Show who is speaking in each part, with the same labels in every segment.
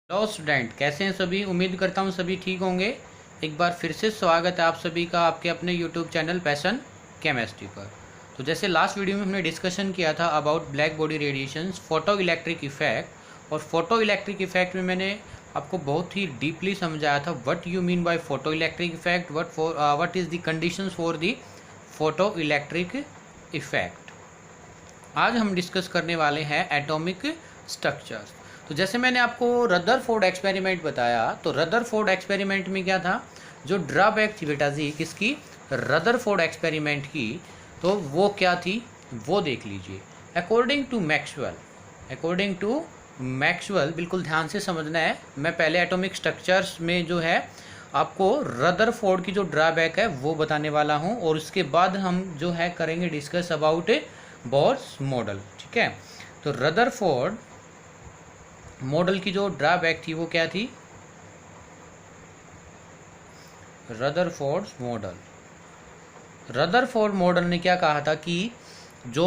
Speaker 1: Hello student, कैसे हैं सभी। उम्मीद करता हूं सभी ठीक होंगे। एक बार फिर से स्वागत है आप सभी का आपके अपने यूट्यूब चैनल पैशन केमिस्ट्री पर। तो जैसे लास्ट वीडियो में हमने डिस्कशन किया था about black body radiations, photo electric effect. और फोटो इलेक्ट्रिक इफेक्ट में मैंने आपको बहुत ही डीपली समझाया था what you mean by photo electric effect, what is the conditions for the photo electric effect. आज हम डिस्कस करने वाले हैं एटॉमिक स्ट्रक्चर्स। तो जैसे मैंने आपको रदरफोर्ड एक्सपेरिमेंट बताया, तो रदरफोर्ड एक्सपेरिमेंट में क्या था, जो ड्रॉबैक थी बेटा जी किसकी, रदरफोर्ड एक्सपेरिमेंट की, तो वो क्या थी वो देख लीजिए। अकॉर्डिंग टू मैक्सवेल, बिल्कुल ध्यान से समझना है। मैं पहले एटॉमिक स्ट्रक्चर्स में जो है आपको रदरफोर्ड की जो ड्रॉबैक है वो बताने वाला हूँ, और उसके बाद हम जो है करेंगे डिस्कस अबाउट बोर्स मॉडल। ठीक है, तो रदरफोर्ड मॉडल की जो ड्रॉबैक थी वो क्या थी, रदरफोर्ड मॉडल ने क्या कहा था कि जो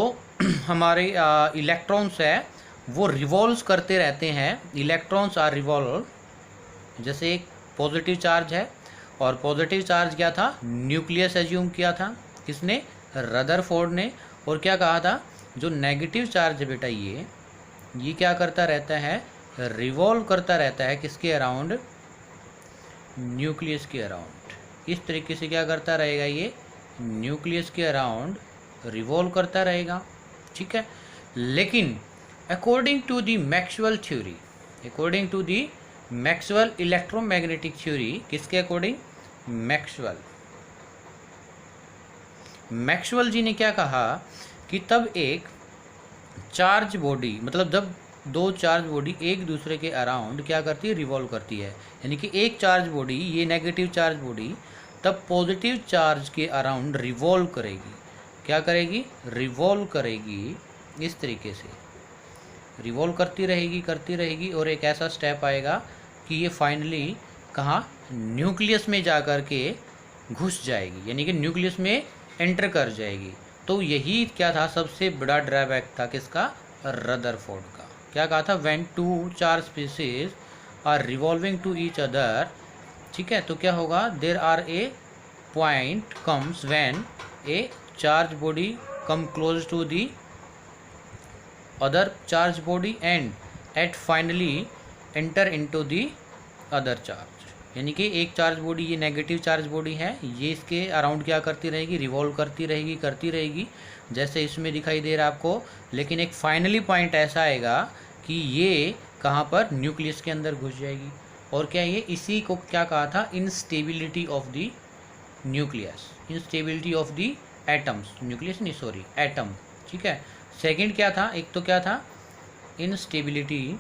Speaker 1: हमारे इलेक्ट्रॉन्स है वो रिवॉल्व करते रहते हैं। इलेक्ट्रॉन्स आर रिवॉल्व, जैसे एक पॉजिटिव चार्ज है, और पॉजिटिव चार्ज क्या था, न्यूक्लियस एज्यूम किया था किसने, रदरफोर्ड ने। और क्या कहा था, जो नेगेटिव चार्ज है बेटा ये क्या करता रहता है, रिवॉल्व करता रहता है किसके अराउंड, न्यूक्लियस के अराउंड। इस तरीके से क्या करता रहेगा, ये न्यूक्लियस के अराउंड रिवॉल्व करता रहेगा। ठीक है, लेकिन according to the Maxwell electromagnetic theory, किसके अकॉर्डिंग, मैक्सवेल जी ने क्या कहा कि तब एक चार्ज बॉडी, मतलब जब दो चार्ज बॉडी एक दूसरे के अराउंड क्या करती है, रिवॉल्व करती है, यानी कि एक चार्ज बॉडी, ये नेगेटिव चार्ज बॉडी, तब पॉजिटिव चार्ज के अराउंड रिवॉल्व करेगी। क्या करेगी, रिवॉल्व करेगी। इस तरीके से रिवॉल्व करती रहेगी और एक ऐसा स्टेप आएगा कि ये फाइनली कहाँ, न्यूक्लियस में जा कर के घुस जाएगी, यानी कि न्यूक्लियस में एंटर कर जाएगी। तो यही क्या था, सबसे बड़ा ड्रॉबैक था किसका, रदरफोर्ड का। क्या कहा था, when two charge species are revolving to each other. ठीक है, तो क्या होगा, there are a point comes when a charge body come close to the other charge body and at finally enter into the other charge. यानी कि एक charge body, ये negative charge body है, ये इसके अराउंड क्या करती रहेगी, रिवॉल्व करती रहेगी जैसे इसमें दिखाई दे रहा है आपको। लेकिन एक फाइनली पॉइंट ऐसा आएगा कि ये कहाँ पर, न्यूक्लियस के अंदर घुस जाएगी। और क्या, ये इसी को क्या कहा था, instability of the nucleus, instability of the atoms, nucleus नहीं सॉरी एटम। ठीक है, सेकंड क्या था, एक तो क्या था, इनस्टेबिलिटी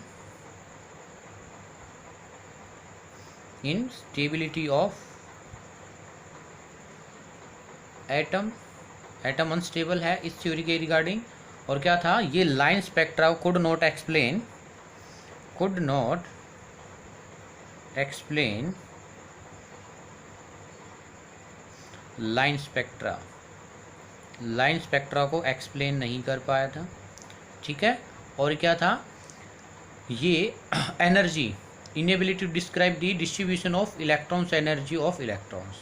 Speaker 1: ऑफ एटम अनस्टेबल है इस थ्योरी के रिगार्डिंग। और क्या था, ये line spectra could not explain line spectra को एक्सप्लेन नहीं कर पाया था। ठीक है, और क्या था, ये energy, inability to describe the distribution of electrons, energy of electrons,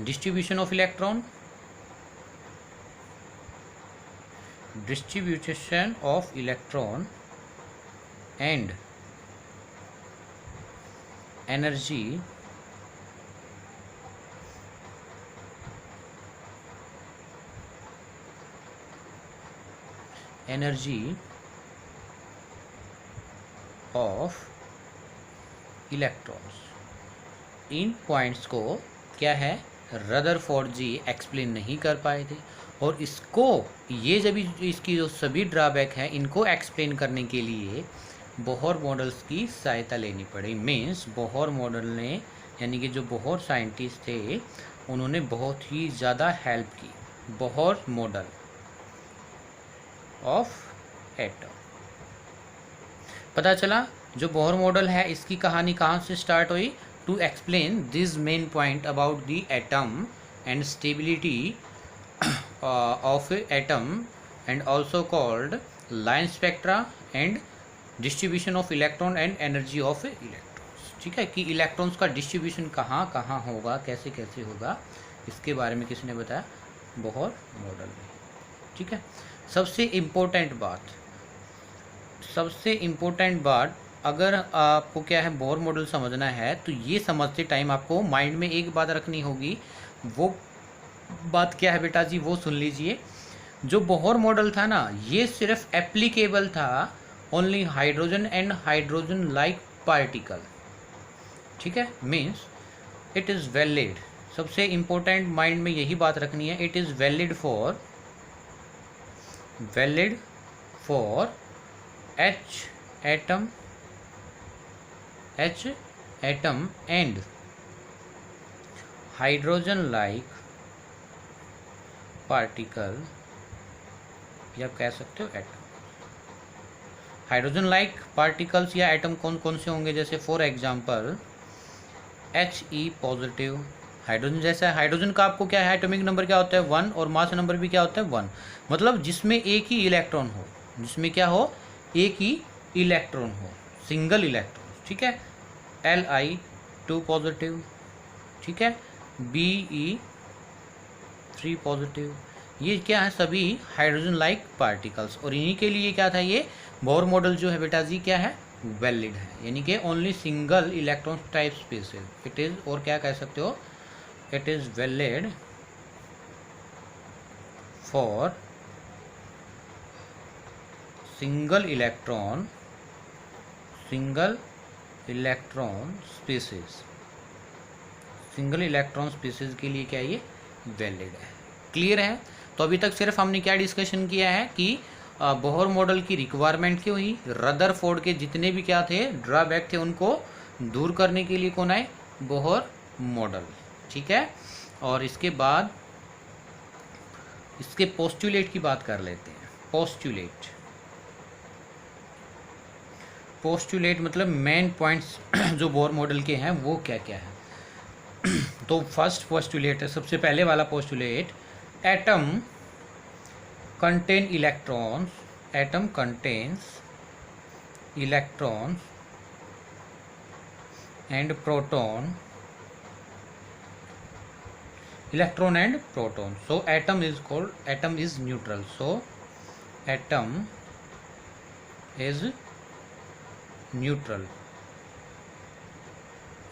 Speaker 1: distribution of electron and energy of electrons. In points को क्या है, रदरफोर्ड जी एक्सप्लेन नहीं कर पाए थे। और इसको, ये जब इसकी जो सभी ड्रॉबैक है इनको एक्सप्लेन करने के लिए बोहर मॉडल्स की सहायता लेनी पड़ी। मीन्स बोहर मॉडल ने, यानी कि जो बोहर साइंटिस्ट थे उन्होंने बहुत ही ज़्यादा हेल्प की। बोहर मॉडल ऑफ एटम, पता चला जो बोहर मॉडल है इसकी कहानी कहाँ से स्टार्ट हुई, to explain this main point about the atom and stability of atom and also called line spectra and distribution of electron and energy of electrons, ठीक है, कि इलेक्ट्रॉन्स का डिस्ट्रीब्यूशन कहाँ कहाँ होगा, कैसे कैसे होगा, इसके बारे में किसने बताया, बोहर मॉडल में, ठीक है। सबसे इम्पोर्टेंट बात अगर आपको क्या है बोहर मॉडल समझना है तो ये समझते टाइम आपको माइंड में एक बात रखनी होगी। वो बात क्या है बेटा जी, वो सुन लीजिए। जो बोहर मॉडल था ना, ये सिर्फ एप्लीकेबल था only hydrogen and hydrogen like particle, ठीक है, मीन्स इट इज़ वैलिड। सबसे इम्पोर्टेंट माइंड में यही बात रखनी है, it is valid for H atom and hydrogen like particle, या आप कह सकते हो एटम। हाइड्रोजन लाइक पार्टिकल्स या एटम कौन कौन से होंगे, जैसे for example He positive, hydrogen जैसा है। हाइड्रोजन का आपको क्या है, एटॉमिक नंबर क्या होता है 1 और मास नंबर भी क्या होता है 1, मतलब जिसमें एक ही इलेक्ट्रॉन हो, जिसमें क्या हो, एक ही इलेक्ट्रॉन हो, सिंगल इलेक्ट्रॉन, ठीक है। Li2 पॉजिटिव, ठीक है, Be3 पॉजिटिव, ये क्या है, सभी हाइड्रोजन लाइक पार्टिकल्स। और इन्हीं के लिए क्या था, ये बोहर मॉडल जो है बेटा जी क्या है, वैलिड है, यानी कि only single electron type species it is, और क्या कह सकते हो, it is valid for single electron species के लिए क्या ये वैलिड है। क्लियर है। तो अभी तक सिर्फ हमने क्या डिस्कशन किया है कि बोहर मॉडल की रिक्वायरमेंट क्यों हुई, रदरफोर्ड के जितने भी क्या थे ड्रॉबैक थे उनको दूर करने के लिए कौन आए, बोहर मॉडल, ठीक है। और इसके बाद इसके पोस्टुलेट की बात कर लेते हैं। पोस्टुलेट मतलब मेन पॉइंट्स जो बोहर मॉडल के हैं वो क्या क्या है। तो फर्स्ट पोस्टुलेट है, सबसे पहले वाला postulate, atom contains electrons and proton, so atom is neutral, so atom is neutral,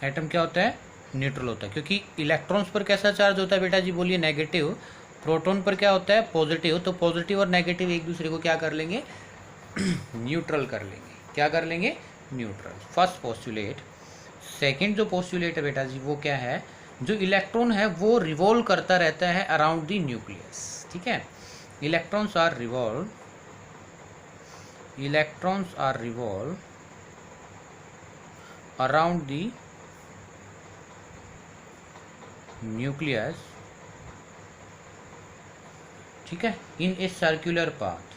Speaker 1: atom क्या होता है, न्यूट्रल होता है, क्योंकि इलेक्ट्रॉन्स पर कैसा चार्ज होता है बेटा जी, बोलिए नेगेटिव, प्रोटॉन पर क्या होता है पॉजिटिव, तो पॉजिटिव और नेगेटिव एक दूसरे को क्या कर लेंगे, न्यूट्रल कर लेंगे, क्या कर लेंगे, न्यूट्रल। First postulate. सेकंड जो पोस्टुलेट है बेटा जी वो क्या है, जो इलेक्ट्रॉन है वो रिवॉल्व करता रहता है अराउंड द न्यूक्लियस, ठीक है, electrons are revolve around the nucleus, ठीक है, in a circular path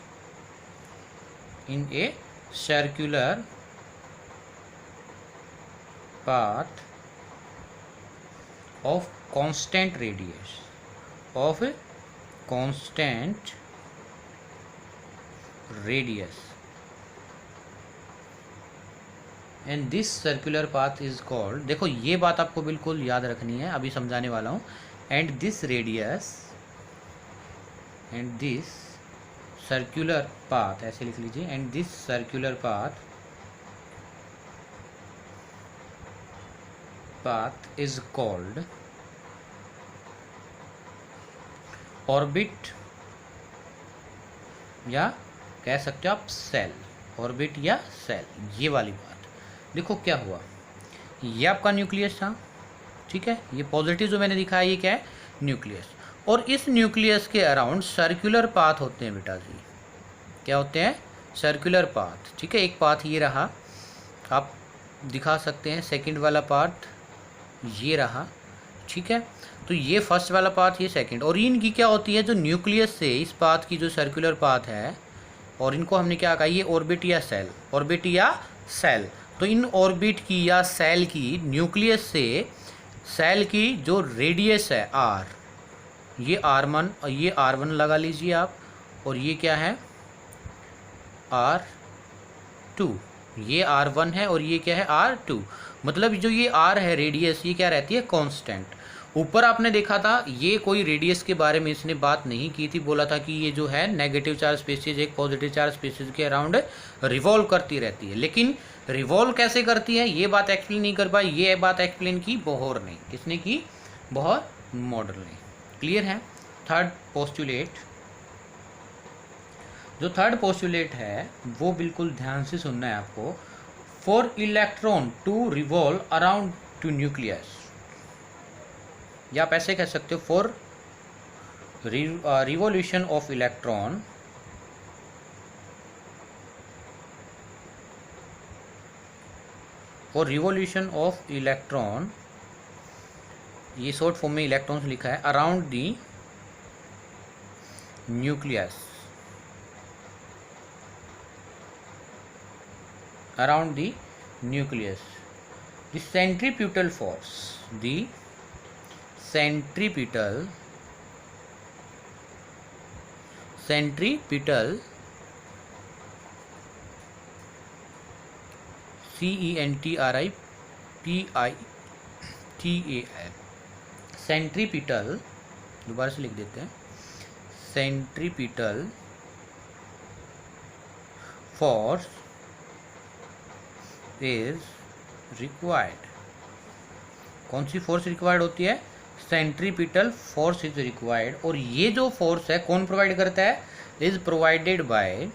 Speaker 1: of constant radius and this circular path is called, देखो ये बात आपको बिल्कुल याद रखनी है, अभी समझाने वाला हूँ, एंड दिस सर्कुलर पाथ, ऐसे लिख लीजिए, and this circular path is called orbit, या कह सकते हो आप सेल, ऑर्बिट या सेल। ये वाली बात देखो क्या हुआ, ये आपका न्यूक्लियस था, ठीक है, ये पॉजिटिव जो मैंने दिखाया ये क्या है, न्यूक्लियस, और इस न्यूक्लियस के अराउंड सर्कुलर पाथ होते हैं बेटा जी, क्या होते हैं, सर्कुलर पाथ, ठीक है। एक पाथ ये रहा, आप दिखा सकते हैं, सेकंड वाला पाथ ये रहा, ठीक है, तो ये फर्स्ट वाला पाथ, ये सेकंड, और इनकी क्या होती है, जो न्यूक्लियस से इस पाथ की जो सर्कुलर पाथ है, और इनको हमने क्या कहा, ये ऑर्बिट या सेल, तो इन ऑर्बिट की या सेल की, न्यूक्लियस से सेल की जो रेडियस है r, ये r1 लगा लीजिए आप, और ये क्या है r2, ये R1 है और ये क्या है R2। मतलब जो ये R है रेडियस, ये क्या रहती है कांस्टेंट। ऊपर आपने देखा था ये कोई रेडियस के बारे में इसने बात नहीं की थी, बोला था कि ये जो है नेगेटिव चार्ज स्पेसिस एक पॉजिटिव चार्ज स्पेसिस के अराउंड रिवॉल्व करती रहती है, लेकिन रिवॉल्व कैसे करती है ये बात एक्सप्लेन नहीं कर पाई। ये बात एक्सप्लेन की बोहर ने। किसने की? बोहर मॉडल ने। क्लियर है? थर्ड पोस्टुलेट, जो थर्ड पोस्टुलेट है वो बिल्कुल ध्यान से सुनना है आपको। For electron to revolve around to nucleus, या आप ऐसे कह सकते हो for revolution of electron for revolution of electron, ये शॉर्ट फॉर्म में इलेक्ट्रॉन्स लिखा है, around the nucleus, around the nucleus, the centripetal force, the centripetal CENTRIPITAL, centripetal, दोबारा से लिख देते हैं, सेंट्रीपिटल फोर्स इज रिक्वायर्ड। कौन सी फोर्स रिक्वायर्ड होती है? Centripetal force is required. और ये जो फोर्स है कौन प्रोवाइड करता है? Is provided by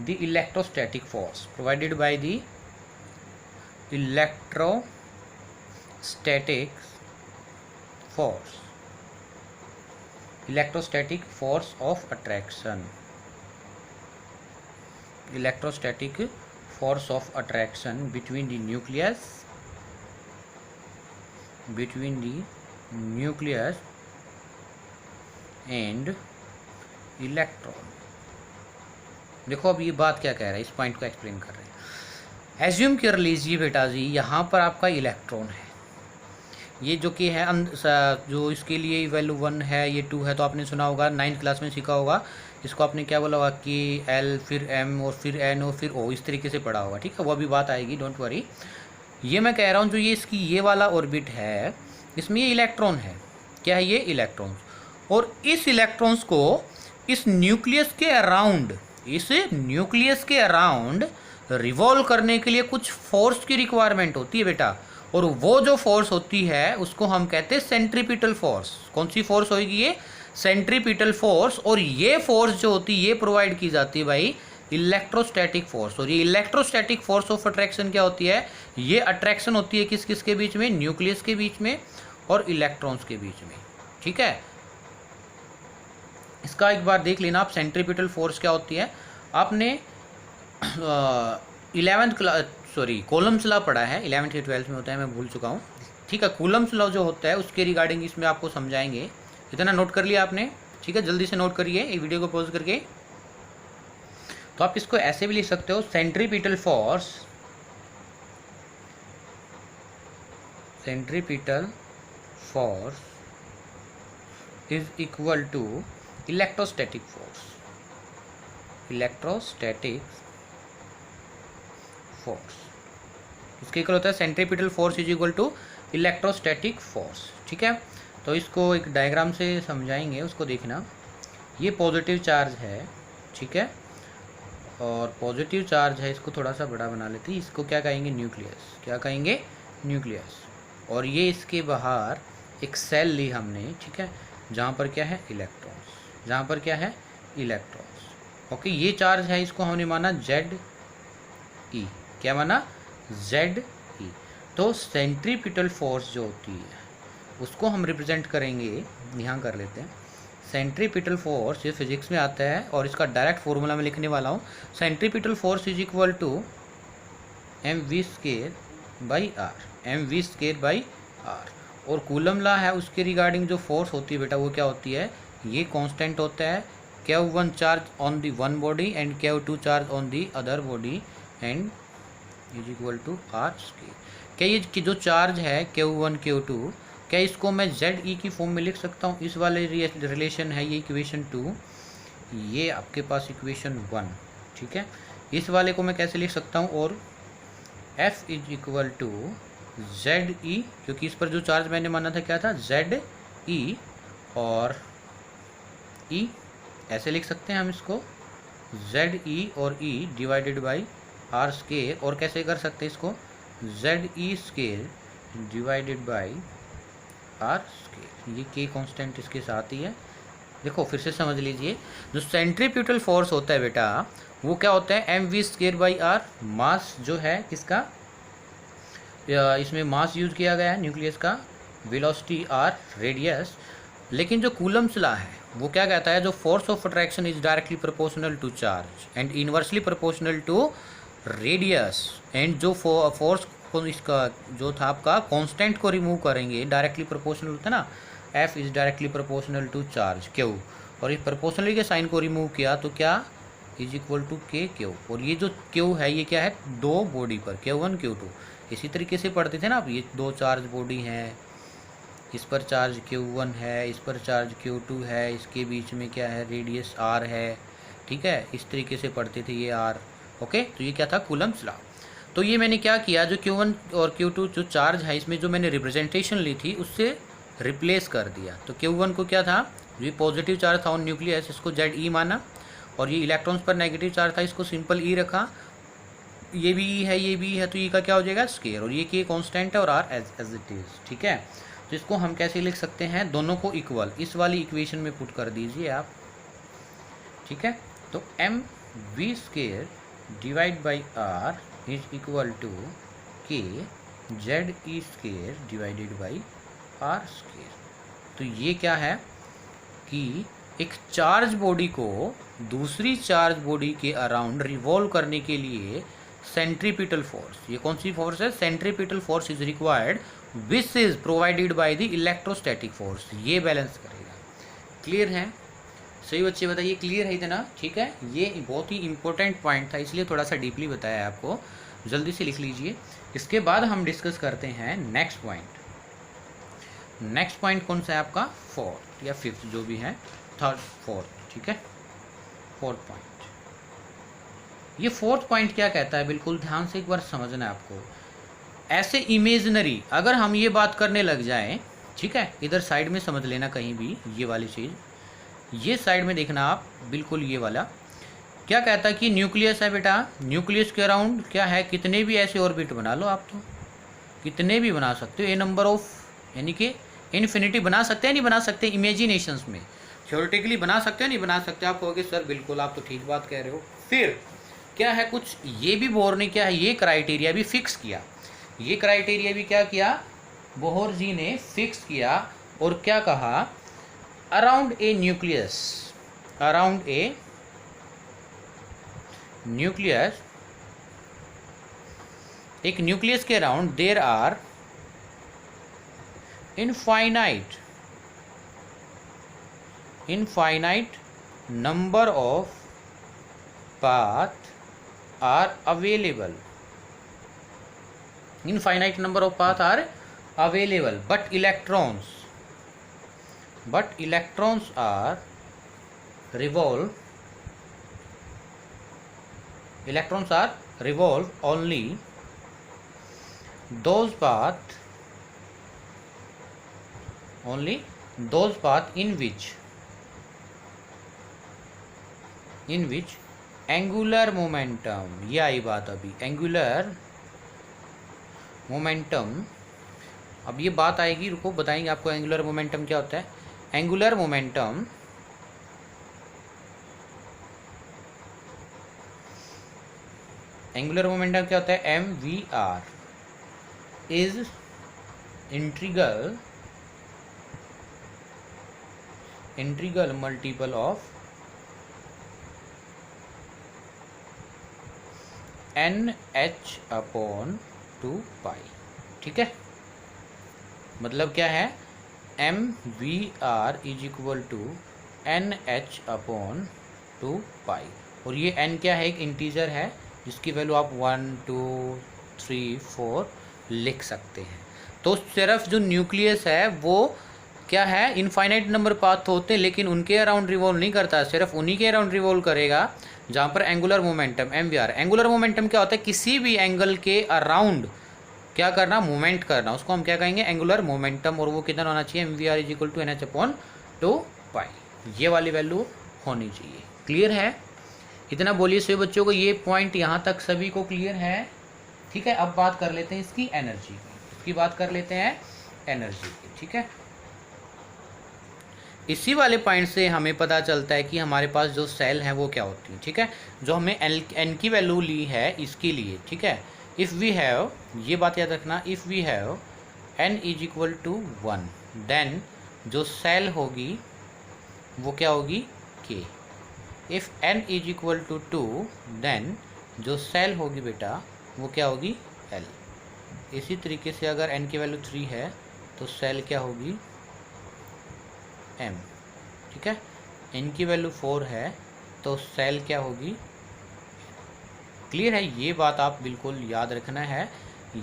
Speaker 1: the electrostatic force, provided by the electrostatic force of attraction, electrostatic force of attraction between the nucleus and electron। देखो अब ये बात क्या कह रहा है, इस पॉइंट को एक्सप्लेन कर रहे हैं। एज्यूम कर लीजिए बेटा जी, यहाँ पर आपका इलेक्ट्रॉन है, ये जो कि है जो इसके लिए वैल्यू 1 है, ये 2 है, तो आपने सुना होगा 9th क्लास में सीखा होगा। इसको आपने क्या बोला होगा कि L फिर M और फिर N और फिर O, इस तरीके से पढ़ा होगा, ठीक है। वो अभी बात आएगी, डोंट वरी। ये मैं कह रहा हूँ जो ये इसकी ये वाला ऑर्बिट है, इसमें ये इलेक्ट्रॉन है। क्या है ये? इलेक्ट्रॉन्स। और इस इलेक्ट्रॉन्स को इस न्यूक्लियस के अराउंड रिवॉल्व करने के लिए कुछ फोर्स की रिक्वायरमेंट होती है बेटा, और वो जो फोर्स होती है उसको हम कहते हैं सेंट्रीपिटल फोर्स। कौन सी फोर्स होगी ये? Centripetal force. और ये फोर्स जो होती है ये प्रोवाइड की जाती है भाई इलेक्ट्रोस्टैटिक फोर्स। और ये इलेक्ट्रोस्टैटिक फोर्स ऑफ अट्रैक्शन क्या होती है? ये अट्रैक्शन होती है किस किस के बीच में? न्यूक्लियस के बीच में और इलेक्ट्रॉन्स के बीच में, ठीक है। इसका एक बार देख लेना आप, सेंट्रीपिटल फोर्स क्या होती है। आपने 11th क्लास कूलम्ब्स लॉ पढ़ा है, 11th या 12th में होता है, मैं भूल चुका हूँ, ठीक है। कूलम्ब्स लॉ जो होता है उसके रिगार्डिंग इसमें आपको समझाएंगे। इतना नोट कर लिया आपने, ठीक है। जल्दी से नोट करिए ये वीडियो को पॉज करके। तो आप इसको ऐसे भी लिख सकते हो, centripetal force is equal to electrostatic force. इसके इक्वल होता है centripetal force is equal to electrostatic force, ठीक है। तो इसको एक डायग्राम से समझाएंगे, उसको देखना। ये पॉजिटिव चार्ज है, ठीक है, और पॉजिटिव चार्ज है, इसको थोड़ा सा बड़ा बना लेते हैं। इसको क्या कहेंगे? न्यूक्लियस। क्या कहेंगे? न्यूक्लियस। और ये इसके बाहर एक सेल ली हमने, ठीक है, जहाँ पर क्या है? इलेक्ट्रॉन्स। ओके, ये चार्ज है, इसको हमने माना ZE। क्या माना? ZE। तो सेंट्रीपिटल फोर्स जो होती है उसको हम रिप्रेजेंट करेंगे, यहाँ कर लेते हैं। सेंट्रीपिटल फोर्स ये फिजिक्स में आता है और इसका डायरेक्ट फॉर्मूला मैं लिखने वाला हूँ। Centripetal force is equal to mv²/r। और कूलम लॉ है, उसके रिगार्डिंग जो फोर्स होती है बेटा वो क्या होती है? ये कांस्टेंट होता है, Q1 charge on the one body and Q2 charge on the other body and is equal to r²। क्या ये कि जो चार्ज है Q1 Q2, क्या इसको मैं ZE की फॉर्म में लिख सकता हूँ? इस वाले रिलेशन है ये इक्वेशन 2, ये आपके पास इक्वेशन 1, ठीक है। इस वाले को मैं कैसे लिख सकता हूँ, और F is equal to Z E, क्योंकि इस पर जो चार्ज मैंने माना था क्या था, जेड ई, और ई ऐसे लिख सकते हैं हम इसको, जेड ई और e divided by r square, और कैसे कर सकते हैं इसको, Z E square divided by r square. ये के कांस्टेंट इसके साथ ही है। देखो फिर से समझ लीजिए, जो सेंट्रीप्यूटल फोर्स होता है बेटा, वो क्या होता है, M v square by r, mass जो है किसका, इसमें मास यूज किया गया है न्यूक्लियस का, वेलोसिटी आर, रेडियस। लेकिन जो कूलम्स लॉ है वो क्या कहता है, जो force of attraction is directly proportional to charge and inversely proportional to radius, and जो फोर्स को इसका जो था आपका कांस्टेंट को रिमूव करेंगे, डायरेक्टली प्रोपोर्शनल होता है ना, F is directly proportional to charge Q, और इस प्रोपोर्शनली के साइन को रिमूव किया तो क्या, इज इक्वल टू के क्यू। और ये जो क्यू है ये क्या है, दो बॉडी पर Q1 Q2, इसी तरीके से पढ़ते थे ना आप, ये दो चार्ज बॉडी हैं, इस पर चार्ज Q1 है, इस पर चार्ज Q2 है, इसके बीच में क्या है, रेडियस R है, ठीक है, इस तरीके से पढ़ते थे ये R। ओके, तो ये क्या था, कूलम्स लॉ। तो ये मैंने क्या किया, जो Q1 और Q2 जो चार्ज है इसमें जो मैंने रिप्रेजेंटेशन ली थी उससे रिप्लेस कर दिया। तो Q1 को क्या था, ये पॉजिटिव चार्ज था ऑन न्यूक्लियस, इसको ZE माना, और ये इलेक्ट्रॉन्स पर नेगेटिव चार्ज था, इसको सिंपल E रखा, ये भी E है, ये भी है, तो E का क्या हो जाएगा, स्केयर, और ये के कांस्टेंट है और R एज इट इज़, ठीक है। तो इसको हम कैसे लिख सकते हैं, दोनों को इक्वल इस वाली इक्वेशन में पुट कर दीजिए आप, ठीक है। तो m v square divide by r is equal to k Z E square divided by r square. तो ये क्या है कि एक चार्ज बॉडी को दूसरी चार्ज बॉडी के अराउंड रिवॉल्व करने के लिए सेंट्रीपिटल फोर्स, ये कौन सी फोर्स है, centripetal force is required which is provided by the electrostatic force, ये बैलेंस करेगा। क्लियर है, सही बच्चे बताइए, क्लियर है इतना, ठीक है। ये बहुत ही इंपॉर्टेंट पॉइंट था, इसलिए थोड़ा सा डीपली बताया आपको, जल्दी से लिख लीजिए। इसके बाद हम डिस्कस करते हैं नेक्स्ट पॉइंट। नेक्स्ट पॉइंट कौन सा है आपका, फोर्थ या फिफ्थ जो भी है, थर्ड फोर्थ, ठीक है, फोर्थ पॉइंट। ये फोर्थ पॉइंट क्या कहता है, बिल्कुल ध्यान से एक बार समझना है आपको। ऐसे इमेजनरी अगर हम ये बात करने लग जाएं, ठीक है, इधर साइड में समझ लेना कहीं भी ये वाली चीज़, ये साइड में देखना आप, बिल्कुल ये वाला क्या कहता है कि न्यूक्लियस है बेटा, न्यूक्लियस के अराउंड क्या है, कितने भी ऐसे ऑर्बिट बना लो आप, तो कितने भी बना सकते हो, ए नंबर ऑफ, यानी कि इन्फिनिटी बना सकते हैं, नहीं बना सकते, इमेजिनेशंस में थ्योरेटिकली बना सकते हो, नहीं बना सकते। आप कहोगे सर बिल्कुल आप तो ठीक बात कह रहे हो। फिर क्या है, कुछ ये भी बोहर ने क्या है, ये क्राइटेरिया भी फिक्स किया, ये क्राइटेरिया भी क्या किया, बोहर जी ने फिक्स किया, और क्या कहा, around a nucleus, around a nucleus, एक न्यूक्लियस के around there are infinite number of path are available, infinite number of path are available, but electrons are revolve only those path in which angular momentum, ये आई बात अभी, angular momentum, अब ये बात आएगी, रुको बताएंगे आपको एंगुलर मोमेंटम क्या होता है। एंगुलर मोमेंटम क्या होता है, M V R is integral multiple of NH/2π, ठीक है। मतलब क्या है, M V R is equal to NH/2π, और ये n क्या है, एक इंटीजर है जिसकी वैल्यू आप 1 2 3 4 लिख सकते हैं। तो सिर्फ जो न्यूक्लियस है वो क्या है, इनफाइनाइट नंबर पाथ होते हैं लेकिन उनके अराउंड रिवॉल्व नहीं करता, सिर्फ उन्हीं के अराउंड रिवॉल्व करेगा जहाँ पर angular momentum MVR। Angular momentum क्या होता है, किसी भी एंगल के अराउंड क्या करना, मूवमेंट करना, उसको हम क्या कहेंगे, एंगुलर मोमेंटम। और वो कितना होना चाहिए, MVR is equal to NH/2π, ये वाली वैल्यू होनी चाहिए। क्लियर है, इतना बोलिए सभी बच्चों को, ये पॉइंट यहाँ तक सभी को क्लियर है। ठीक है, अब बात कर लेते हैं इसकी एनर्जी की, इसकी बात कर लेते हैं एनर्जी की। ठीक है, इसी वाले पॉइंट से हमें पता चलता है कि हमारे पास जो सेल है वो क्या होती है। ठीक है, जो हमने एन की वैल्यू ली है इसके लिए। ठीक है, इफ़ वी हैव, ये बात याद रखना, if we have n is equal to 1 then जो सेल होगी वो क्या होगी, k। If n is equal to 2 then जो सेल होगी बेटा वो क्या होगी, l। इसी तरीके से अगर n की वैल्यू 3 है तो सेल क्या होगी, m। ठीक है, n की वैल्यू 4 है तो सेल क्या होगी। क्लियर है, ये बात आप बिल्कुल याद रखना है।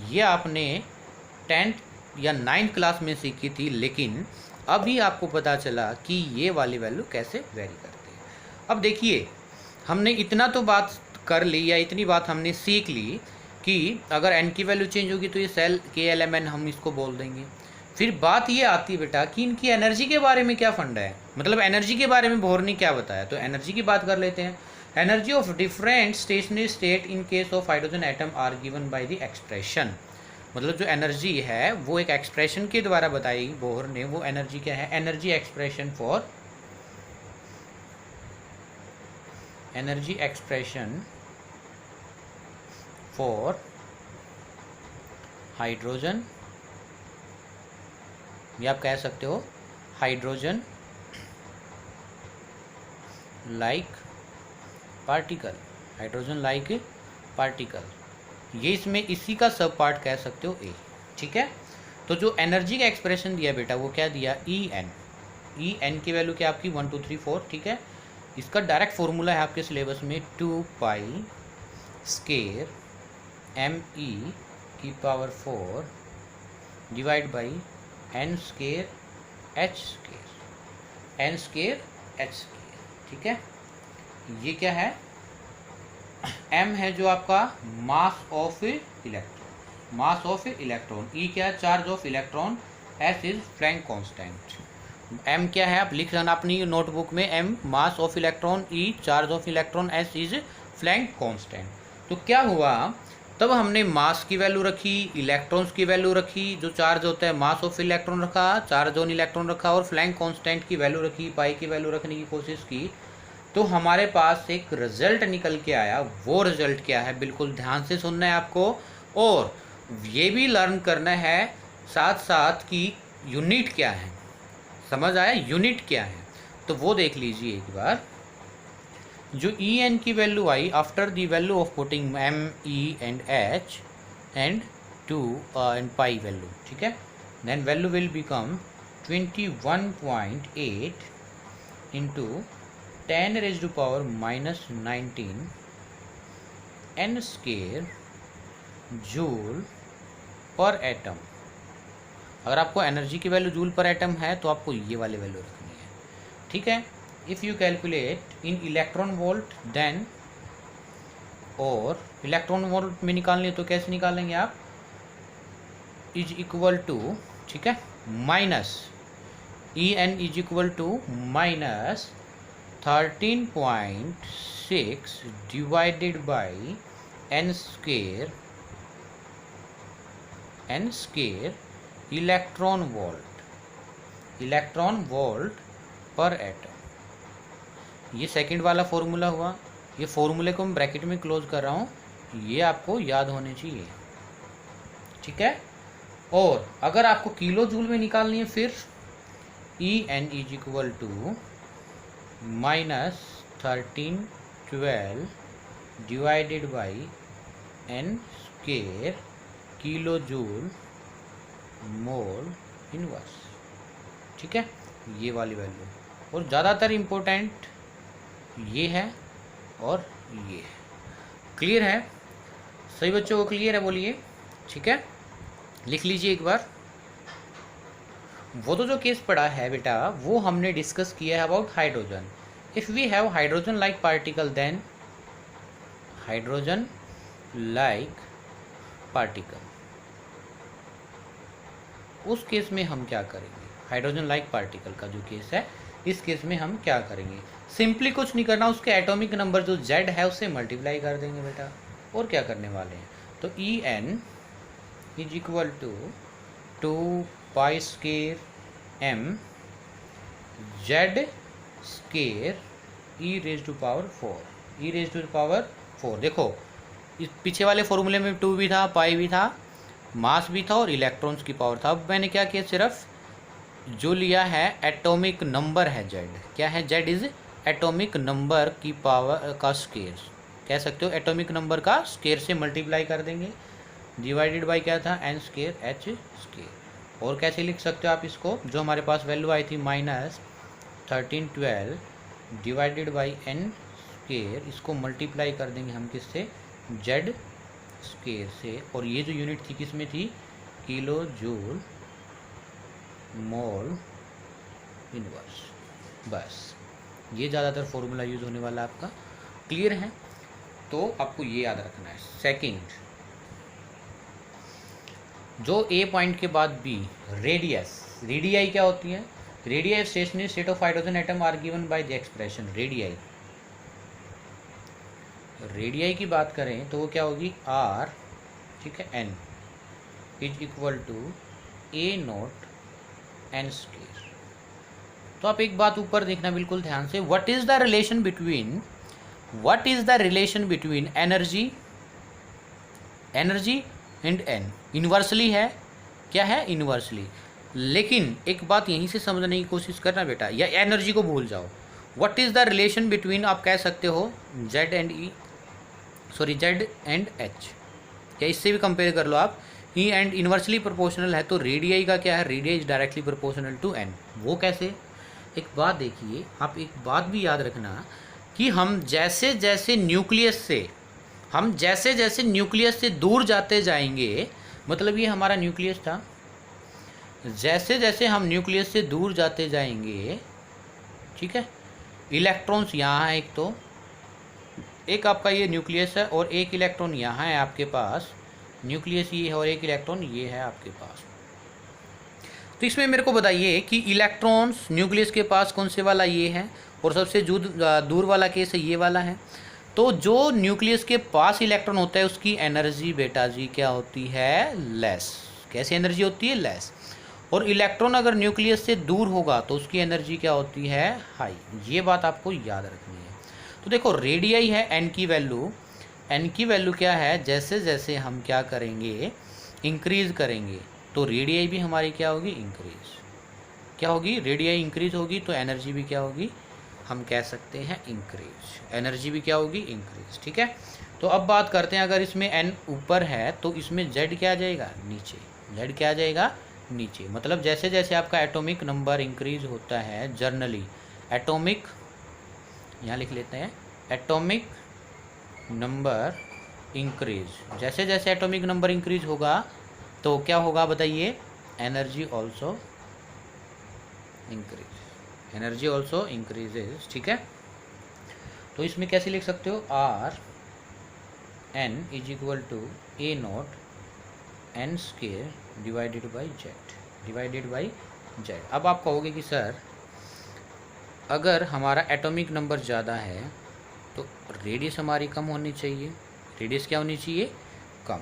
Speaker 1: ये आपने 10th या 9th क्लास में सीखी थी, लेकिन अभी आपको पता चला कि ये वाली वैल्यू कैसे वेरी करती है। अब देखिए, हमने इतना तो बात कर ली, या इतनी बात हमने सीख ली कि अगर n की वैल्यू चेंज होगी तो ये सेल KLMN हम इसको बोल देंगे। फिर बात ये आती है बेटा कि इनकी एनर्जी के बारे में क्या फंडा है, मतलब एनर्जी के बारे में बोर ने क्या बताया, तो एनर्जी की बात कर लेते हैं। Energy of different stationary state in case of hydrogen atom are given by the expression. मतलब जो एनर्जी है वो एक एक्सप्रेशन के द्वारा बताई बोहर ने। वो एनर्जी क्या है, energy expression for, energy expression for hydrogen, या आप कह सकते हो hydrogen like particle, hydrogen like particle, ये इसमें इसी का सब पार्ट कह सकते हो ए। ठीक है, तो जो एनर्जी का एक्सप्रेशन दिया बेटा वो क्या दिया, En की वैल्यू क्या आपकी 1 2 3 4। ठीक है, इसका डायरेक्ट फॉर्मूला है आपके सिलेबस में 2π स्केयर ME की power 4 divide by n square h square, n square h square. ठीक है, ये क्या है, m है जो आपका mass of electron, mass of electron, E क्या है, charge of electron, S is flank constant. m क्या है, आप लिख लेना अपनी नोटबुक में, m mass of electron, E charge of electron, S is flank constant. तो क्या हुआ, तब हमने मास की वैल्यू रखी, इलेक्ट्रॉन्स की वैल्यू रखी, जो चार्ज होता है मास ऑफ इलेक्ट्रॉन रखा, चार्ज ऑन इलेक्ट्रॉन रखा, और फ्लैंक कांस्टेंट की वैल्यू रखी, पाई की वैल्यू रखने की कोशिश की, तो हमारे पास एक रिजल्ट निकल के आया। वो रिजल्ट क्या है, बिल्कुल ध्यान से सुनना है आपको, और ये भी लर्न करना है साथ साथ कि यूनिट क्या है, समझ आया, यूनिट क्या है, तो वो देख लीजिए एक बार। जो En की वैल्यू आई after the value of putting M, E and H and 2 and pi value. ठीक है, then value will become 21.8 into 10⁻⁻19 n square joule per atom. अगर आपको एनर्जी की वैल्यू जूल पर एटम है तो आपको ये वाले वैल्यू रखनी है। ठीक है, if you calculate in electron volt then, और इलेक्ट्रॉन वोल्ट में निकालनी है तो कैसे निकालेंगे आप, इज इक्वल टू, ठीक है, minus En is equal to minus 13.6 divided by n square electron volt per atom. ये सेकंड वाला फॉर्मूला हुआ, ये फॉर्मूले को मैं ब्रैकेट में क्लोज कर रहा हूँ, ये आपको याद होने चाहिए। ठीक है, और अगर आपको किलो जूल में निकालनी है फिर En is equal to minus 1312 divided by n square kilo joule mole inverse. ठीक है, ये वाली वैल्यू, और ज़्यादातर इम्पोर्टेंट ये है और ये है। क्लियर है, सही बच्चों को क्लियर है, बोलिए। ठीक है, लिख लीजिए एक बार। वो तो जो केस पड़ा है बेटा वो हमने डिस्कस किया है about hydrogen. If we have hydrogen like particle then hydrogen like particle, उस केस में हम क्या करेंगे? हाइड्रोजन लाइक पार्टिकल का जो केस है इस केस में हम क्या करेंगे? सिंपली कुछ नहीं करना, उसके एटॉमिक नंबर जो Z है उससे मल्टीप्लाई कर देंगे बेटा, और क्या करने वाले हैं? तो En is equal to 2 pi square m Z square e raise to power 4, e raise to power 4। देखो इस पीछे वाले फॉर्मूले में 2 भी था, पाई भी था, मास भी था और इलेक्ट्रॉन्स की पावर था। अब मैंने क्या किया, सिर्फ जो लिया है एटॉमिक नंबर है Z, क्या है? Z इज एटॉमिक नंबर की पावर का स्केयर, कह सकते हो एटॉमिक नंबर का स्केयर से मल्टीप्लाई कर देंगे, डिवाइडेड बाय क्या था? n square h square. और कैसे लिख सकते हो आप इसको? जो हमारे पास वैल्यू आई थी -1312 डिवाइडेड बाई n स्केयर, इसको मल्टीप्लाई कर देंगे हम किससे? Z स्केयर से। और ये जो यूनिट थी किस में थी? Kilo joule mole inverse. बस ये ज़्यादातर फॉर्मूला यूज़ होने वाला आपका, क्लियर है? तो आपको ये याद रखना है। सेकंड, जो ए पॉइंट के बाद बी, रेडियस, रेडियाई क्या होती है? Radii stationary state of hydrogen atom are given by the expression radii. Radii की बात करें तो वो क्या होगी? R, ठीक है, N is equal to A nought N square. तो आप एक बात ऊपर देखना बिल्कुल ध्यान से, what is the relation between energy and N? Inversely है, क्या है? इन्वर्सली। लेकिन एक बात यहीं से समझने की कोशिश करना बेटा, या एनर्जी को भूल जाओ। What is the relation between, आप कह सकते हो Z एंड H, या इससे भी कंपेयर कर लो आप, E एंड इन्वर्सली प्रोपोर्शनल है, तो रेडियाई का क्या है? Radii is directly proportional to N। वो कैसे? एक बात देखिए, आप एक बात भी याद रखना कि हम जैसे जैसे न्यूक्लियस से दूर जाते जाएंगे, मतलब ये हमारा न्यूक्लियस था, जैसे जैसे हम न्यूक्लियस से दूर जाते जाएंगे, ठीक है, इलेक्ट्रॉन्स यहाँ है, एक आपका ये न्यूक्लियस है और एक इलेक्ट्रॉन यहाँ है आपके पास, न्यूक्लियस ये है और एक इलेक्ट्रॉन ये है आपके पास। तो इसमें मेरे को बताइए कि इलेक्ट्रॉन्स न्यूक्लियस के पास कौन से वाला? ये है, और सबसे दूर वाला केस है ये वाला है। तो जो न्यूक्लियस के पास इलेक्ट्रॉन होता है उसकी एनर्जी बेटा जी क्या होती है? लेस। कैसे एनर्जी होती है? लेस। और इलेक्ट्रॉन अगर न्यूक्लियस से दूर होगा तो उसकी एनर्जी क्या होती है? हाई। ये बात आपको याद रखनी है। तो देखो रेडियाई है, एन की वैल्यू क्या है? जैसे जैसे हम क्या करेंगे? इंक्रीज़ करेंगे, तो रेडियाई भी हमारी क्या होगी? इंक्रीज। क्या होगी? रेडियाई इंक्रीज होगी तो एनर्जी भी क्या होगी? हम कह सकते हैं इंक्रीज। एनर्जी भी क्या होगी? इंक्रीज। ठीक है, तो अब बात करते हैं, अगर इसमें एन ऊपर है तो इसमें जेड क्या आ जाएगा? नीचे। जेड क्या आ जाएगा? नीचे। मतलब जैसे जैसे आपका एटॉमिक नंबर इंक्रीज होता है, जर्नली एटॉमिक, यहाँ लिख लेते हैं, एटॉमिक नंबर इंक्रीज, जैसे जैसे एटॉमिक नंबर इंक्रीज होगा तो क्या होगा बताइए? Energy also increase. Energy also increases. ठीक है, तो इसमें कैसे लिख सकते हो? R N is equal to A nought N square divided by Z. अब आप कहोगे कि सर अगर हमारा एटॉमिक नंबर ज़्यादा है तो रेडियस हमारी कम होनी चाहिए। रेडियस क्या होनी चाहिए? कम।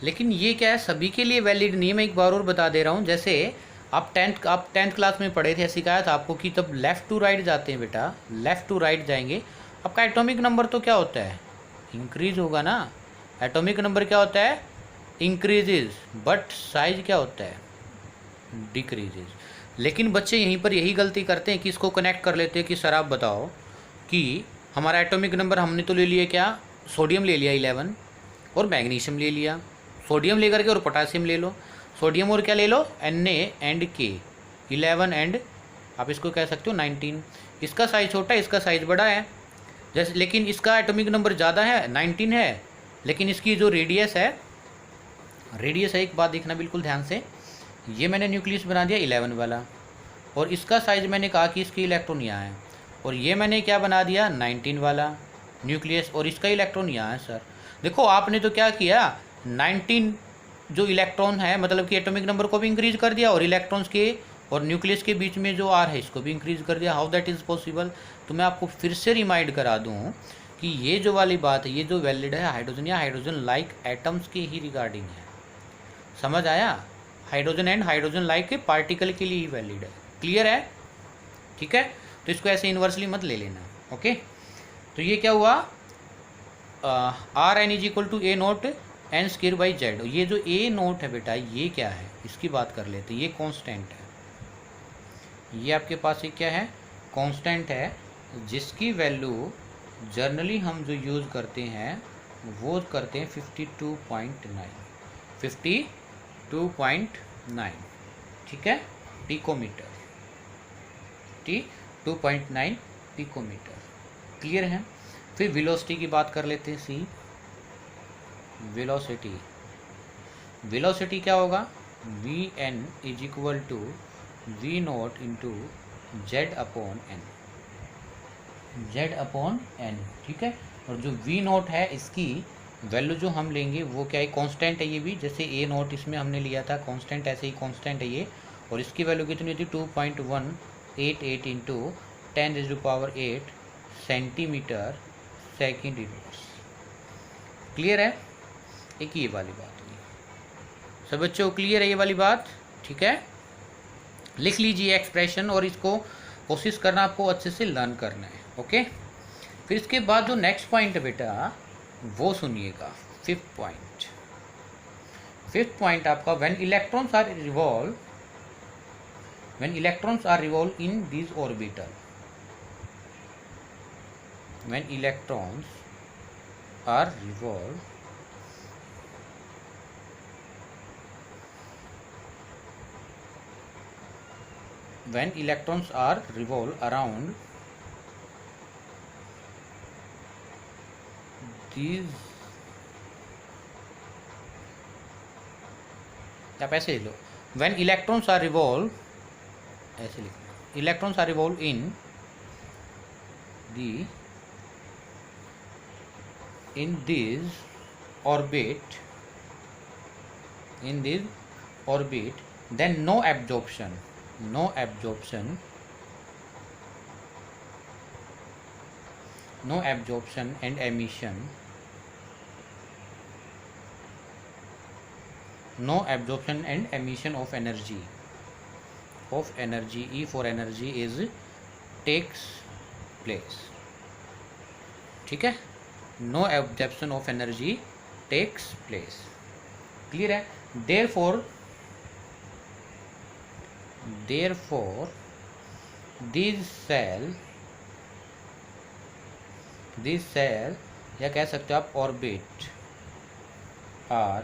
Speaker 1: लेकिन ये क्या है, सभी के लिए वैलिड नहीं है। मैं एक बार और बता दे रहा हूँ, जैसे आप टेंथ क्लास में पढ़े थे, सिखाया था आपको कि तब लेफ़्ट टू राइट जाते हैं बेटा, लेफ़्ट टू राइट जाएंगे, आपका एटॉमिक नंबर तो क्या होता है? इंक्रीज होगा ना। एटॉमिक नंबर क्या होता है? इंक्रीजेज, बट साइज क्या होता है? डिक्रीजेज। लेकिन बच्चे यहीं पर यही गलती करते हैं कि इसको कनेक्ट कर लेते हैं कि सर आप बताओ कि हमारा एटॉमिक नंबर हमने तो ले लिया क्या? सोडियम ले लिया 11 और मैग्नीशियम ले लिया, सोडियम लेकर के और पोटासियम ले लो, सोडियम और क्या ले लो? Na एंड K, 11 एंड आप इसको कह सकते हो 19। इसका साइज छोटा है, इसका साइज बड़ा है, जैसे लेकिन इसका एटॉमिक नंबर ज़्यादा है, 19 है, लेकिन इसकी जो रेडियस है रेडियस है, एक बात देखना बिल्कुल ध्यान से, ये मैंने न्यूक्लियस बना दिया 11 वाला, और इसका साइज़ मैंने कहा कि इसके इलेक्ट्रॉन यहाँ है, और ये मैंने क्या बना दिया 19 वाला न्यूक्लियस, और इसका इलेक्ट्रॉन यहाँ है। सर देखो आपने तो क्या किया, 19 जो इलेक्ट्रॉन है मतलब कि एटॉमिक नंबर को भी इंक्रीज कर दिया, और इलेक्ट्रॉन्स के और न्यूक्लियस के बीच में जो आर है इसको भी इंक्रीज कर दिया। How that is possible? तो मैं आपको फिर से रिमाइंड करा दूँ कि ये जो वाली बात है, ये जो वैलिड है हाइड्रोजन या हाइड्रोजन लाइक एटम्स के ही रिगार्डिंग है। समझ आया? हाइड्रोजन एंड हाइड्रोजन लाइक के पार्टिकल के लिए ही वैलिड है। क्लियर है? ठीक है, तो इसको ऐसे इन्वर्सली मत ले लेना। ओके, तो ये क्या हुआ, R N is equal to A nought N square by Z. ये जो ए नोट है बेटा, ये क्या है, इसकी बात कर लेते हैं। ये कांस्टेंट है, ये आपके पास एक क्या है, कांस्टेंट है, जिसकी वैल्यू जर्नली हम जो यूज़ करते हैं वो करते हैं 52.9, ठीक है, पिकोमीटर, 52.9 पिकोमीटर। क्लियर है? फिर वेलोसिटी की बात कर लेते हैं। सी वेलोसिटी क्या होगा, V N is equal to V nought into Z upon N, ठीक है। और जो वी नोट है इसकी वैल्यू जो हम लेंगे वो क्या है, कांस्टेंट है ये भी, जैसे ए नोट इसमें हमने लिया था कांस्टेंट, ऐसे ही कांस्टेंट है ये, और इसकी वैल्यू कितनी होती है 2.188 into 10⁸ centimetre second inverse. Clear है? एक ये वाली बात हुई। सब बच्चों क्लियर है ये वाली बात? ठीक है, लिख लीजिए एक्सप्रेशन, और इसको कोशिश करना आपको अच्छे से लर्न करना है। ओके, फिर इसके बाद जो नेक्स्ट पॉइंट है बेटा वो सुनिएगा, फिफ्थ पॉइंट आपका, when electrons are revolve in this orbital, when electrons are revolve around these, आप ऐसे लिख लो, when electrons are revolve, ऐसे लिख लो, electrons are revolve in this orbit, then no absorption and emission, of energy, E for energy is takes place, ठीक है, no absorption of energy takes place। Clear है? therefore these cell या कह सकते हो आप orbit are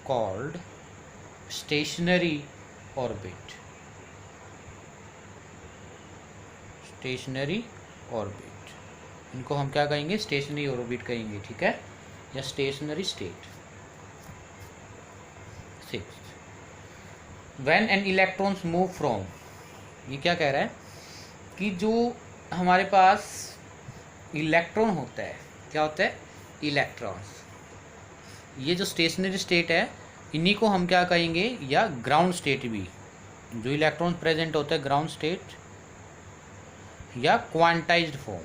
Speaker 1: called stationary orbit, इनको हम क्या कहेंगे, स्टेशनरी ऑर्बिट कहेंगे, ठीक है, या stationery state. Six, when an electrons move from, ये क्या कह रहा है कि जो हमारे पास इलेक्ट्रॉन होता है, क्या होता है, इलेक्ट्रॉन्स, ये जो स्टेशनरी स्टेट है इन्हीं को हम क्या कहेंगे, या ग्राउंड स्टेट भी, जो इलेक्ट्रॉन प्रेजेंट होता है ग्राउंड स्टेट, या क्वांटाइज्ड फॉर्म।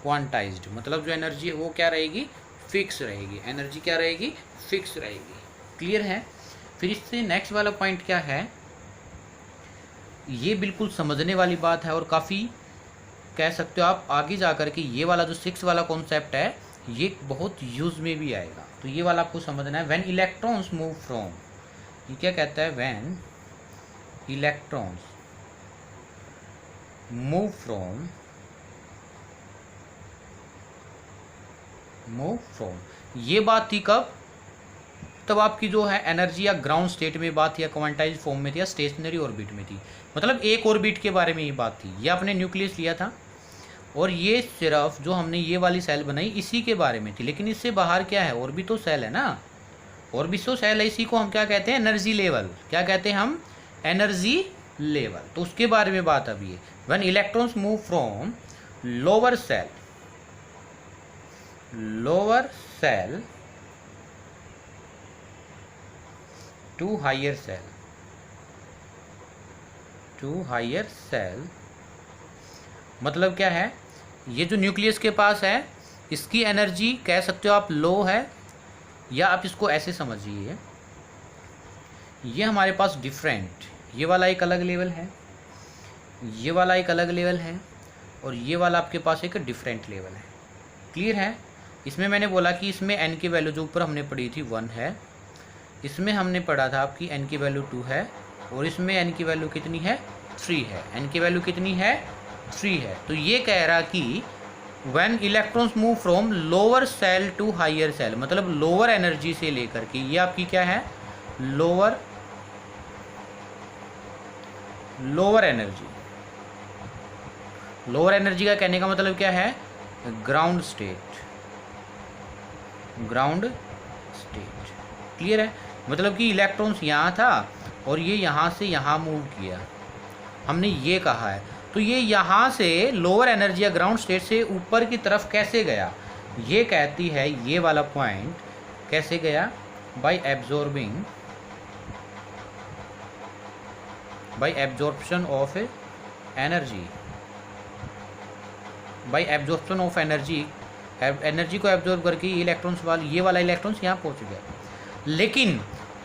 Speaker 1: क्वांटाइज्ड मतलब जो एनर्जी है वो क्या रहेगी, फिक्स रहेगी, एनर्जी क्या रहेगी, फिक्स रहेगी। क्लियर है? फिर इससे नेक्स्ट वाला पॉइंट क्या है, ये बिल्कुल समझने वाली बात है, और काफ़ी कह सकते हो आप आगे जा कर के ये वाला जो 6 वाला कॉन्सेप्ट है ये बहुत यूज में भी आएगा, तो ये वाला आपको समझना है। व्हेन इलेक्ट्रॉन्स मूव फ्रॉम, ये क्या कहता है, व्हेन इलेक्ट्रॉन्स मूव फ्रॉम, ये बात थी कब, तब आपकी जो है एनर्जी या ग्राउंड स्टेट में बात थी, या क्वांटाइज फॉर्म में थी, या स्टेशनरी ऑर्बिट में थी, मतलब एक ऑर्बिट के बारे में ही बात थी। ये आपने न्यूक्लियस लिया था, और ये सिर्फ जो हमने ये वाली सेल बनाई इसी के बारे में थी, लेकिन इससे बाहर क्या है, और भी तो सेल है ना, और भी तो सेल है। इसी को हम क्या कहते हैं, एनर्जी लेवल। क्या कहते हैं हम, एनर्जी लेवल। तो उसके बारे में बात अभी है। When electrons move from lower shell to higher shell, मतलब क्या है, ये जो न्यूक्लियस के पास है इसकी एनर्जी कह सकते हो आप लो है, या आप इसको ऐसे समझिए, ये हमारे पास डिफरेंट, ये वाला एक अलग लेवल है, ये वाला एक अलग लेवल है, और ये वाला आपके पास एक डिफरेंट लेवल है। क्लियर है। इसमें मैंने बोला कि इसमें n की वैल्यू जो ऊपर हमने पढ़ी थी 1 है, इसमें हमने पढ़ा था आपकी n की वैल्यू 2 है, और इसमें n की वैल्यू कितनी है, 3 है। n की वैल्यू कितनी है, 3 है। तो ये कह रहा कि when electrons move from lower shell to higher shell, मतलब लोअर एनर्जी से लेकर के, ये आपकी क्या है, लोअर एनर्जी। लोअर एनर्जी का कहने का मतलब क्या है, ग्राउंड स्टेट। क्लियर है। मतलब कि इलेक्ट्रॉन्स यहाँ था और ये यहाँ से यहाँ मूव किया, हमने ये कहा है। तो ये यहाँ से लोअर एनर्जी या ग्राउंड स्टेट से ऊपर की तरफ कैसे गया, ये कहती है ये वाला पॉइंट कैसे गया, bye absorption of energy. Bye absorption of energy, energy को एब्जॉर्ब करके इलेक्ट्रॉन्स ये वाला इलेक्ट्रॉन्स यहाँ पहुँच गया। लेकिन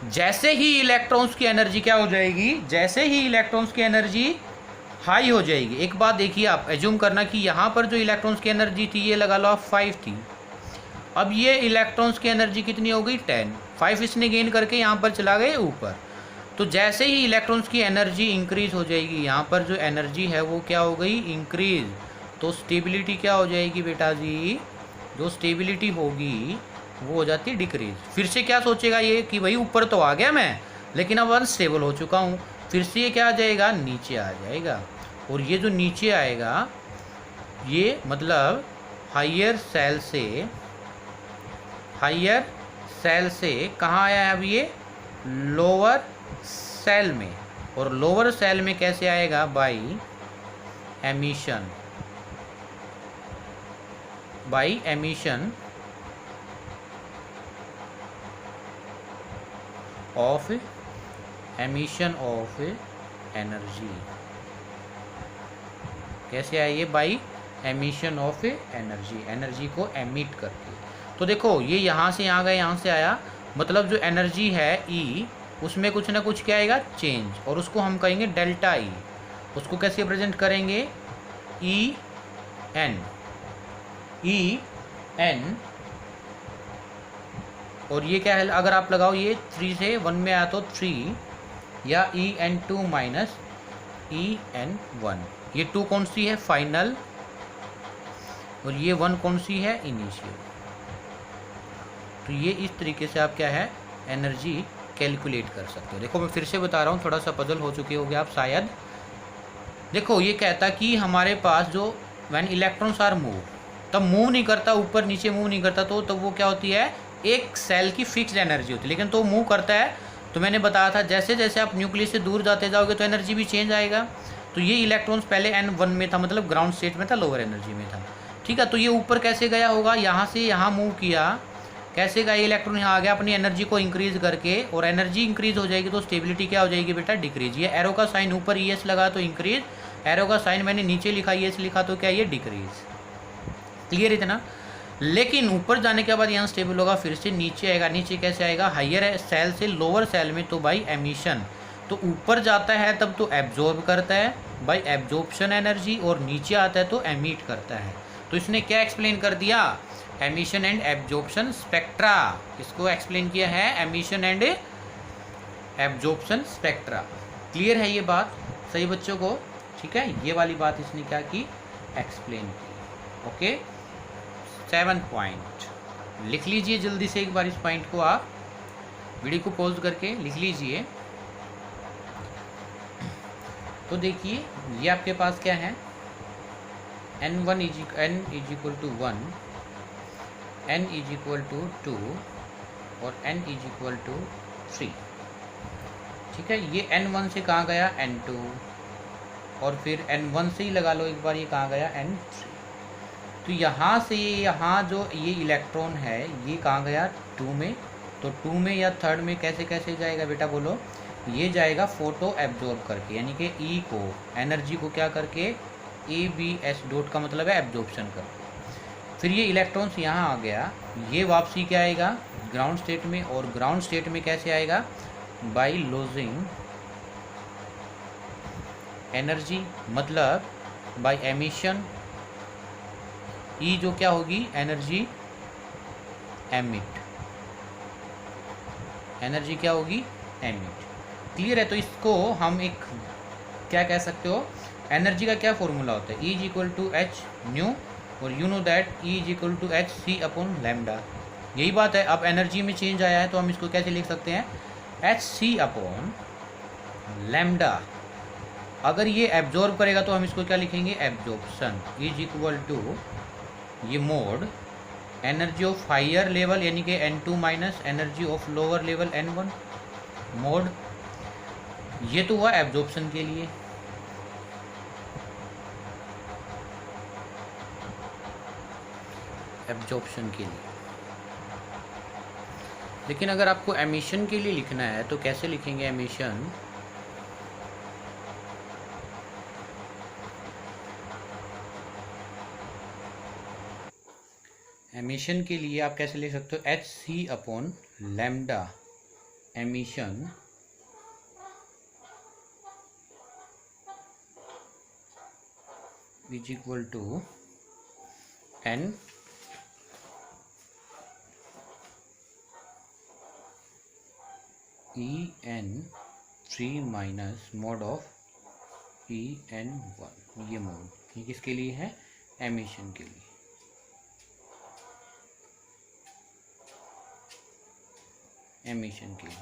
Speaker 1: जैसे ही इलेक्ट्रॉन्स की एनर्जी क्या हो जाएगी, जैसे ही इलेक्ट्रॉन्स की एनर्जी हाई हो जाएगी, एक बात देखिए आप, एज्यूम करना कि यहाँ पर जो इलेक्ट्रॉन्स की एनर्जी थी ये लगा लो आप 5 थी, अब ये इलेक्ट्रॉन्स की एनर्जी कितनी हो गई 10, 5 इसने गेन करके यहाँ पर चला गए ऊपर। तो जैसे ही इलेक्ट्रॉन्स की एनर्जी इंक्रीज हो जाएगी, यहाँ पर जो एनर्जी है वो क्या हो गई, इंक्रीज, तो स्टेबिलिटी क्या हो जाएगी बेटा जी, जो स्टेबिलिटी होगी वो हो जाती है डिक्रीज। फिर से क्या सोचेगा ये कि भाई ऊपर तो आ गया मैं, लेकिन अब अनस्टेबल हो चुका हूँ, फिर से ये क्या आ जाएगा, नीचे आ जाएगा। और ये जो नीचे आएगा ये मतलब हायर सेल से कहाँ आया है, अब ये लोअर सेल में, और लोअर सेल में कैसे आएगा, बाई एमिशन ऑफ एनर्जी। कैसे आए ये, बाई एमिशन ऑफ एनर्जी को एमिट करके। तो देखो ये यहाँ से यहाँ गया, यहाँ से आया, मतलब जो एनर्जी है E, उसमें कुछ ना कुछ क्या आएगा, चेंज, और उसको हम कहेंगे डेल्टा E। उसको कैसे प्रेजेंट करेंगे, E n, और ये क्या है, अगर आप लगाओ ये 3 से 1 में आया तो 3, या En2 माइनस En1। ये 2 कौन सी है, फाइनल, और ये 1 कौन सी है, इनिशियल। तो ये इस तरीके से आप क्या है, एनर्जी कैलकुलेट कर सकते हो। देखो मैं फिर से बता रहा हूँ, थोड़ा सा पजल हो चुके होंगे आप शायद। देखो ये कहता कि हमारे पास जो व्हेन इलेक्ट्रॉन्स आर मूव, तब मूव नहीं करता, ऊपर नीचे मूव नहीं करता, तो तब वो क्या होती है, एक सेल की फिक्स्ड एनर्जी होती है। लेकिन तो मूव करता है, तो मैंने बताया था जैसे जैसे आप न्यूक्लियस से दूर जाते जाओगे तो एनर्जी भी चेंज आएगा। तो ये इलेक्ट्रॉन्स पहले n1 में था, मतलब ग्राउंड स्टेट में था, लोअर एनर्जी में था, ठीक है। तो ये ऊपर कैसे गया होगा, यहाँ से यहाँ मूव किया, कैसे गया, इलेक्ट्रॉन यहाँ आ गया अपनी एनर्जी को इंक्रीज करके, और एनर्जी इंक्रीज हो जाएगी तो स्टेबिलिटी क्या हो जाएगी बेटा, डिक्रीज। ये एरो का साइन ऊपर ES लगा तो इंक्रीज, एरो का साइन मैंने नीचे लिखा ES लिखा तो क्या, ये डिक्रीज। क्लियर इतना। लेकिन ऊपर जाने के बाद यहाँ स्टेबल होगा, फिर से नीचे आएगा। नीचे कैसे आएगा, हायर सेल से लोअर सेल में, तो बाई एमिशन। तो ऊपर जाता है तब तो एब्जॉर्ब करता है बाई एब्जॉर्प्शन एनर्जी, और नीचे आता है तो एमिट करता है। तो इसने क्या एक्सप्लेन कर दिया, एमिशन एंड एब्जॉर्प्शन स्पेक्ट्रा, इसको एक्सप्लेन किया है, emission and absorption spectra. Clear है ये बात सही बच्चों को, ठीक है। ये वाली बात इसने क्या की, एक्सप्लेन की। ओके, 7 पॉइंट लिख लीजिए जल्दी से एक बार, इस पॉइंट को आप वीडियो को पॉज करके लिख लीजिए। तो देखिए ये आपके पास क्या है, n is equal to 1, n is equal to 2 और n इज इक्वल टू 3। ठीक है, ये n1 से कहाँ गया n2, और फिर n1 से ही लगा लो एक बार, ये कहाँ गया n3। तो यहाँ से यहाँ जो ये इलेक्ट्रॉन है ये कहाँ गया 2 में, तो 2 में या थर्ड में कैसे कैसे जाएगा बेटा बोलो, ये जाएगा फोटो एब्जॉर्ब करके, यानी कि ई को, एनर्जी को क्या करके, ABS डॉट का मतलब है एब्जॉर्प्शन करके। फिर ये इलेक्ट्रॉन्स यहाँ आ गया, ये वापसी क्या आएगा ग्राउंड स्टेट में, और ग्राउंड स्टेट में कैसे आएगा, बाई लूजिंग एनर्जी, मतलब बाई एमिशन। ई जो क्या होगी एनर्जी एमिट, एनर्जी क्या होगी एमिट। क्लियर है, तो इसको हम एक क्या कह सकते हो, एनर्जी का क्या फॉर्मूला होता है, E is equal to h nu, और you know that E is equal to h C upon lambda. यही बात है, अब एनर्जी में चेंज आया है तो हम इसको कैसे लिख सकते हैं, एच सी अपॉन लैम्डा। अगर ये एब्जॉर्ब करेगा तो हम इसको क्या लिखेंगे, एब्जॉर्प्शन, इज इक्वल टू ये mod energy of higher level यानी कि n2 minus energy of lower level n1 mod. ये तो हुआ एब्जॉर्प्शन के लिए। एब्जॉर्प्शन के लिए, लेकिन अगर आपको एमिशन के लिए लिखना है तो कैसे लिखेंगे एमिशन, एमिशन के लिए आप कैसे लिख सकते हो, H C upon lambda emission is equal to N EN3 minus mod of EN1। ये मोड ये किसके लिए है, एमिशन के लिए। एमिशन के लिए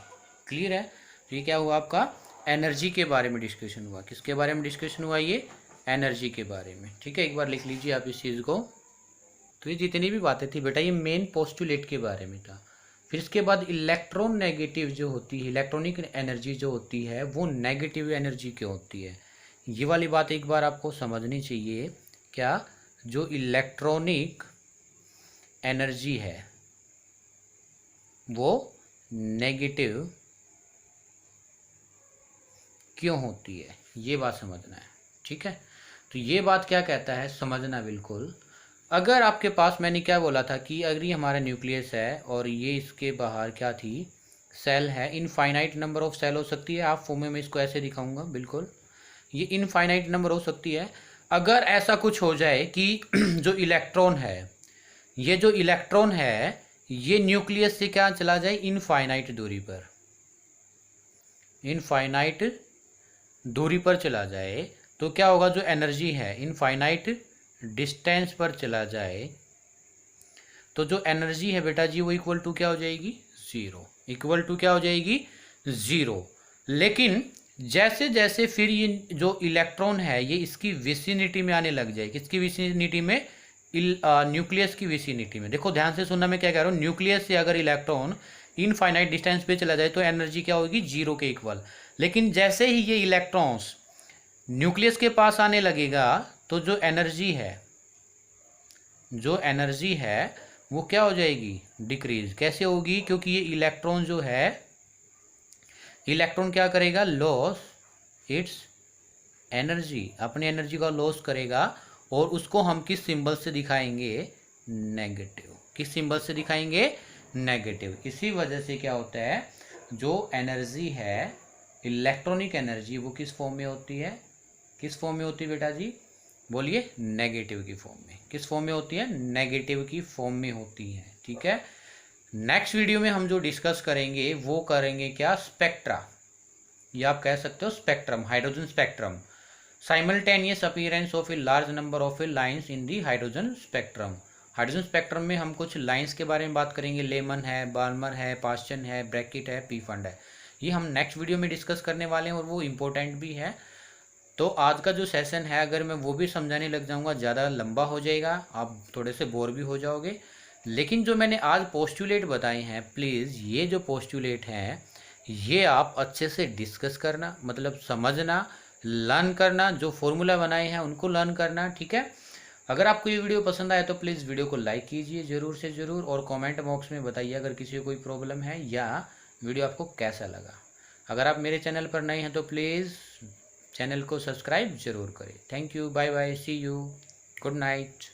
Speaker 1: क्लियर है। तो ये क्या हुआ आपका, एनर्जी के बारे में डिस्कशन हुआ। किसके बारे में डिस्कशन हुआ, ये एनर्जी के बारे में। ठीक है, एक बार लिख लीजिए आप इस चीज़ को। तो ये जितनी भी बातें थी बेटा ये मेन पोस्टुलेट के बारे में था। फिर इसके बाद इलेक्ट्रॉन नेगेटिव जो होती है, इलेक्ट्रॉनिक एनर्जी जो होती है वो नेगेटिव एनर्जी क्यों होती है, ये वाली बात एक बार आपको समझनी चाहिए। क्या, जो इलेक्ट्रॉनिक एनर्जी है वो नेगेटिव क्यों होती है, ये बात समझना है। ठीक है, तो ये बात क्या कहता है समझना बिल्कुल। अगर आपके पास, मैंने क्या बोला था कि अगर ये हमारा न्यूक्लियस है और ये इसके बाहर क्या थी, सेल है, इनफाइनाइट नंबर ऑफ सेल हो सकती है। आप फॉर्म में इसको ऐसे दिखाऊंगा, बिल्कुल ये इनफाइनाइट नंबर हो सकती है। अगर ऐसा कुछ हो जाए कि जो इलेक्ट्रॉन है, ये जो इलेक्ट्रॉन है ये न्यूक्लियस से क्या चला जाए, इनफाइनाइट दूरी पर, इनफाइनाइट दूरी पर चला जाए, तो क्या होगा, जो एनर्जी है इनफाइनाइट डिस्टेंस पर चला जाए, तो जो एनर्जी है बेटा जी वो इक्वल टू क्या हो जाएगी, ज़ीरो। इक्वल टू क्या हो जाएगी, ज़ीरो। लेकिन जैसे जैसे फिर ये जो इलेक्ट्रॉन है ये इसकी विसिनिटी में आने लग जाए, किसकी विसिनिटी में, न्यूक्लियस की विसिनिटी में। देखो ध्यान से सुनना, मैं क्या कह रहा हूँ, न्यूक्लियस से अगर इलेक्ट्रॉन इनफाइनाइट डिस्टेंस पे चला जाए तो एनर्जी क्या होगी, जीरो के इक्वल। लेकिन जैसे ही ये इलेक्ट्रॉन्स न्यूक्लियस के पास आने लगेगा तो जो एनर्जी है, जो एनर्जी है वो क्या हो जाएगी, डिक्रीज। कैसे होगी, क्योंकि ये इलेक्ट्रॉन जो है, इलेक्ट्रॉन क्या करेगा, लॉस इट्स एनर्जी, अपनी एनर्जी का लॉस करेगा। और उसको हम किस सिंबल से दिखाएंगे, नेगेटिव। किस सिंबल से दिखाएंगे, नेगेटिव। इसी वजह से क्या होता है, जो एनर्जी है इलेक्ट्रॉनिक एनर्जी वो किस फॉर्म में होती है, किस फॉर्म में होती है बेटा जी, बोलिए, नेगेटिव की फॉर्म में। किस फॉर्म में होती है, नेगेटिव की फॉर्म में होती है। ठीक है, नेक्स्ट वीडियो में हम जो डिस्कस करेंगे वो करेंगे क्या, स्पेक्ट्रा, या आप कह सकते हो spectrum, hydrogen spectrum, simultaneous appearance of a large number of A lines in the hydrogen spectrum. Hydrogen spectrum में हम कुछ लाइंस के बारे में बात करेंगे, लेमन है, बाल्मर है, पास्चन है, ब्रैकेट है, पी फंड है। ये हम नेक्स्ट वीडियो में डिस्कस करने वाले हैं और वो इम्पोर्टेंट भी है। तो आज का जो सेशन है अगर मैं वो भी समझाने लग जाऊंगा ज़्यादा लंबा हो जाएगा, आप थोड़े से बोर भी हो जाओगे। लेकिन जो मैंने आज पोस्टुलेट बताए हैं, प्लीज़ ये जो पोस्टुलेट हैं ये आप अच्छे से डिस्कस करना, मतलब समझना, लर्न करना, जो फॉर्मूला बनाए हैं उनको लर्न करना, ठीक है। अगर आपको ये वीडियो पसंद आए तो प्लीज़ वीडियो को लाइक कीजिए ज़रूर से ज़रूर, और कमेंट बॉक्स में बताइए अगर किसी को कोई प्रॉब्लम है या वीडियो आपको कैसा लगा। अगर आप मेरे चैनल पर नए हैं तो प्लीज़ चैनल को सब्सक्राइब ज़रूर करें। Thank you, bye bye, see you, good night.